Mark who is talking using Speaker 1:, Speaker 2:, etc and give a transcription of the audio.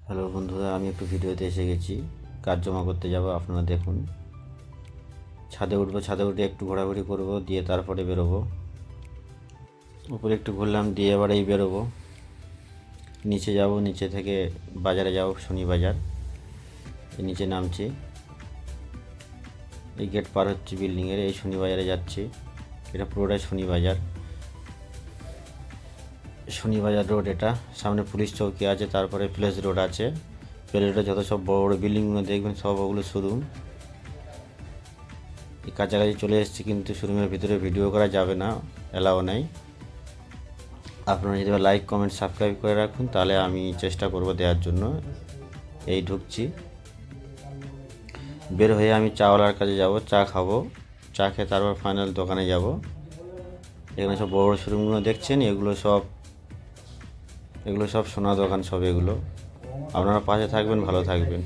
Speaker 1: Hello বন্ধুরা, আমি একটু ভিডিওতে এসে গেছি। কাজ জমা করতে যাব, আপনারা দেখুন। ছাদে উঠবো, ছাদে উঠে একটু ঘোরাঘুরি করব, দিয়ে তারপরে বেরোবো। উপরে একটু ঘুরলাম, দিয়ে এবার এই বেরোবো। নিচে যাব, নিচে থেকে বাজারে যাব, শনি বাজার। নিচে নামছি, এই গেট পার হচ্ছে বিল্ডিংয়ের, এই শনি বাজারে যাচ্ছি। এটা পুরোটাই শনি বাজার, শনি বাজার রোড। এটা সামনে পুলিশ চৌকি আছে, তারপরে প্লেস রোড আছে। প্লেস রোডে যত সব বড় বড় বিল্ডিংগুলো দেখবেন, সব ওগুলো শোরুম। এই কাছাকাছি চলে এসেছি, কিন্তু শোরুমের ভিতরে ভিডিও করা যাবে না, অ্যালাও নেই। আপনারা যদি লাইক কমেন্ট সাবস্ক্রাইব করে রাখুন, তাহলে আমি চেষ্টা করব দেওয়ার জন্য। এই ঢুকছি, বের হয়ে আমি চাওয়ালার কাছে যাব, চা খাবো। চা খেয়ে তারপর ফাইনাল দোকানে যাব। এখানে সব বড় বড় শোরুমগুলো দেখছেন, এগুলো সব সোনা দোকান সব। এগুলো আপনারা পাশে থাকবেন, ভালো থাকবেন।